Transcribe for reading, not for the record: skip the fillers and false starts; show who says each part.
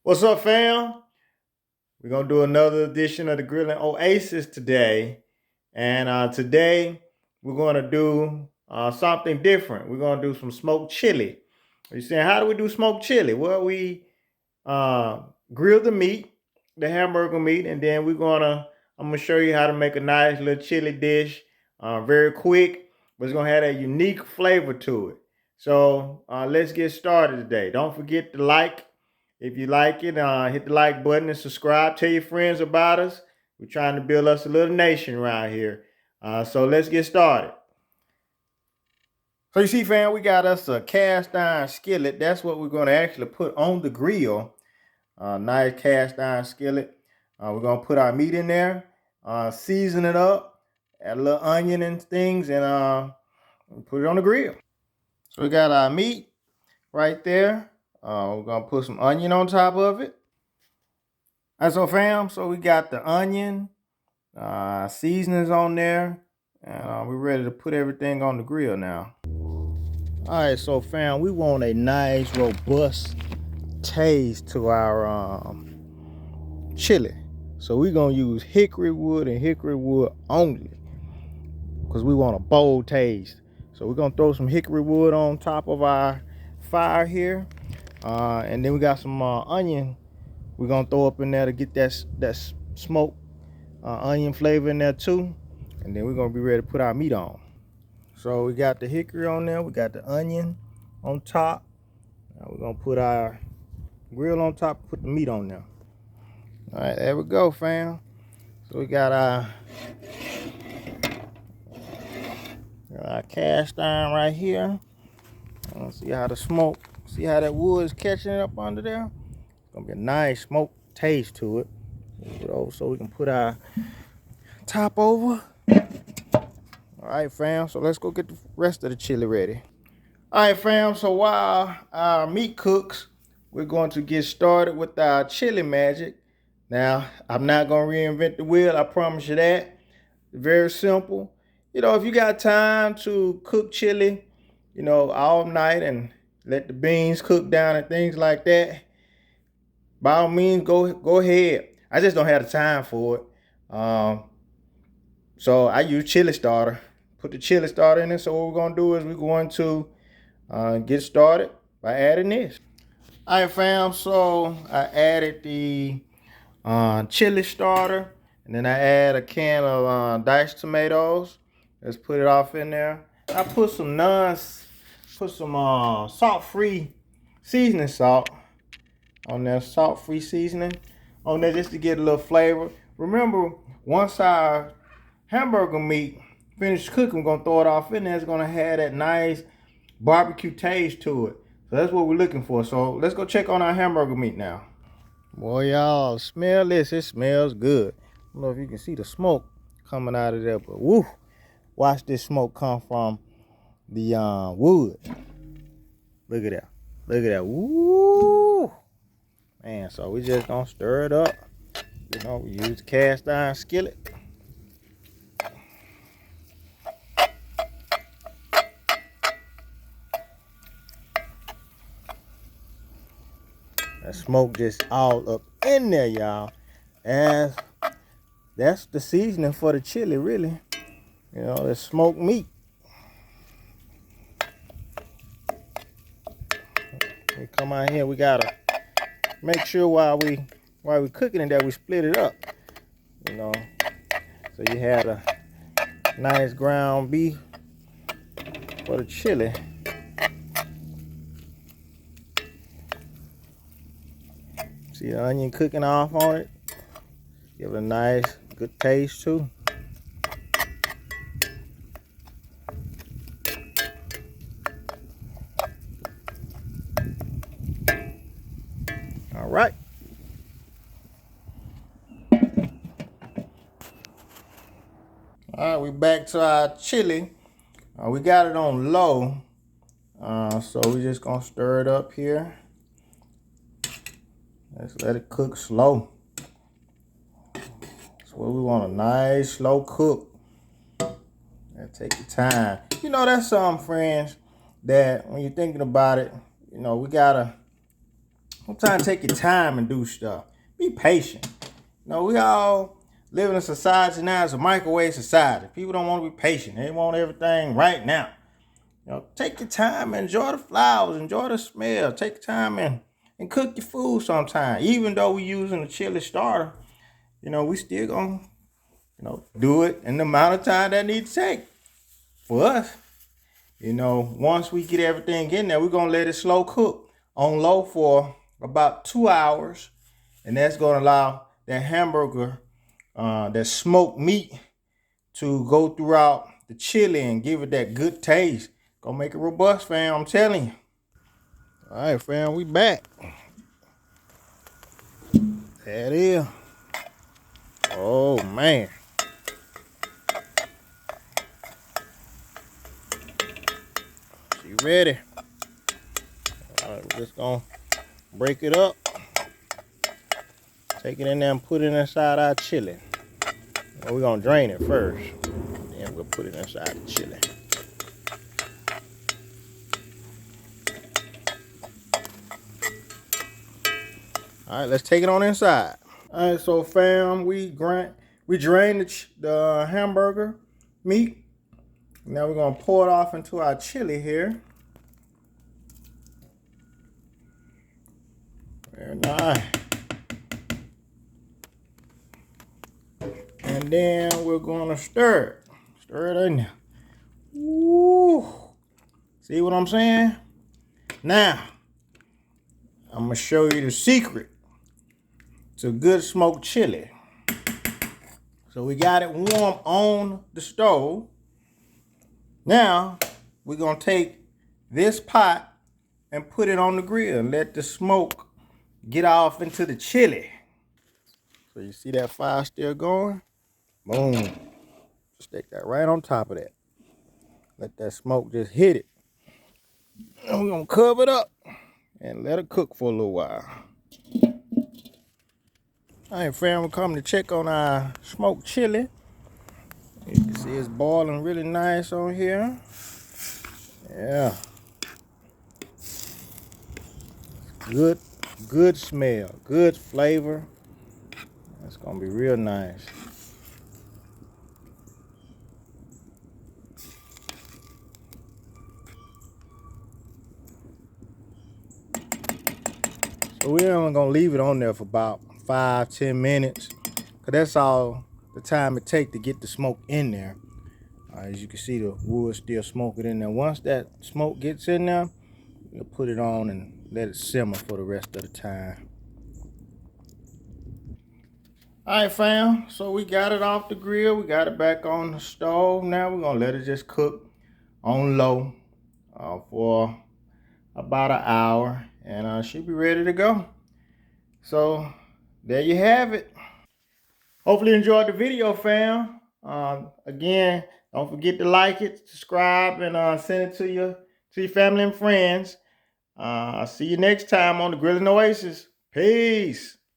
Speaker 1: What's up, fam? We're gonna do another edition of the Grilling Oasis today, and today we're gonna do something different. We're gonna do some smoked chili. You're saying, how do we do smoked chili? Well, we uh, grill the meat, the hamburger meat, and then I'm gonna show you how to make a nice little chili dish, very quick, but it's gonna have a unique flavor to it. So let's get started today. Don't forget to like if you like it. Hit the like button and subscribe. Tell your friends about us. We're trying to build us a little nation around here. So let's get started. So you see, fam, we got us a cast iron skillet. That's what we're going to actually put on the grill. Nice cast iron skillet. We're gonna put our meat in there, season it up, add a little onion and things, and put it on the grill. So we got our meat right there. We're gonna put some onion on top of it. That's so, fam. So we got the onion, seasonings on there, and we're ready to put everything on the grill now. All right, so fam, we want a nice, robust taste to our chili. So we're gonna use hickory wood and hickory wood only because we want a bold taste. So we're gonna throw some hickory wood on top of our fire here, and then we got some onion we're gonna throw up in there to get that smoke onion flavor in there too, and then we're gonna be ready to put our meat on. So we got the hickory on there, we got the onion on top. Now we're gonna put our grill on top, put the meat on there. All right, there we go, fam. So we got our cast iron right here. See how the smoke, see how that wood is catching it up under there? It's gonna be a nice smoke taste to it. So we can put our top over. All right, fam, so let's go get the rest of the chili ready. All right, fam, so while our meat cooks, we're going to get started with our chili magic. Now, I'm not gonna reinvent the wheel, I promise you that. Very simple. You know, if you got time to cook chili, all night and let the beans cook down and things like that, by all means, go ahead. I just don't have the time for it. So I use chili starter. Put the chili starter in it. So what we're gonna do is we're going to get started by adding this. All right, fam. So I added the chili starter, and then I add a can of diced tomatoes. Let's put it off in there. I put some salt-free seasoning salt on there, salt-free seasoning on there just to get a little flavor. Remember, once our hamburger meat finished cooking, we're gonna throw it off in there. It's gonna have that nice barbecue taste to it. So that's what we're looking for. So let's go check on our hamburger meat now. Boy, y'all, smell this. It smells good. I don't know if you can see the smoke coming out of there, but woo, watch this smoke come from the wood. Look at that. Look at that. Woo! Man, so we just gonna stir it up. We use cast iron skillet. That smoke just all up in there, y'all. And that's the seasoning for the chili, really. The smoked meat. We come out here, we gotta make sure while we cooking it that we split it up. So you had a nice ground beef for the chili. See the onion cooking off on it. Give it a nice, good taste too. All right. All right, we back to our chili. We got it on low. So we just gonna stir it up here. Let's let it cook slow. So we want a nice slow cook. Take your time. That's something, friends, that when you're thinking about it, we gotta Sometimes take your time and do stuff. Be patient. We all live in a society now. It's a microwave society. People don't want to be patient. They want everything right now. Take your time and enjoy the flowers, enjoy the smell. Take time and cook your food sometime. Even though we're using a chili starter, we still gonna, do it in the amount of time that needs to take for us. Once we get everything in there, we're gonna let it slow cook on low for about 2 hours. And that's gonna allow that hamburger, that smoked meat to go throughout the chili and give it that good taste. Gonna make it robust, fam, I'm telling you. All right, fam, we back. There it is. Oh, man. She ready. All right, we're just gonna break it up. Take it in there and put it inside our chili. We're gonna drain it first. Then we'll put it inside the chili. All right, let's take it on inside. All right, so fam, we drained the hamburger meat. Now we're gonna pour it off into our chili here. Very nice. And then we're gonna stir it. Stir it in there. Woo! See what I'm saying? Now, I'm gonna show you the secret to good smoked chili. So we got it warm on the stove. Now, we're gonna take this pot and put it on the grill and let the smoke get off into the chili. So you see that fire still going? Boom. Stick that right on top of that. Let that smoke just hit it. And we're gonna cover it up and let it cook for a little while. All right, fam, we're coming to check on our smoked chili. You can see it's boiling really nice on here. Yeah. Good smell, good flavor. It's gonna be real nice. So we're only gonna leave it on there for about 5-10 minutes, cause that's all the time it takes to get the smoke in there. As you can see, the wood still smoking in there. Once that smoke gets in there, we'll put it on and let it simmer for the rest of the time. All right, fam, so we got it off the grill. We got it back on the stove. Now we're gonna let it just cook on low for about an hour, and she'll be ready to go. So there you have it. Hopefully you enjoyed the video, fam. Again, don't forget to like it, subscribe, and send it to your family and friends. I'll see you next time on the Grilling Oasis. Peace.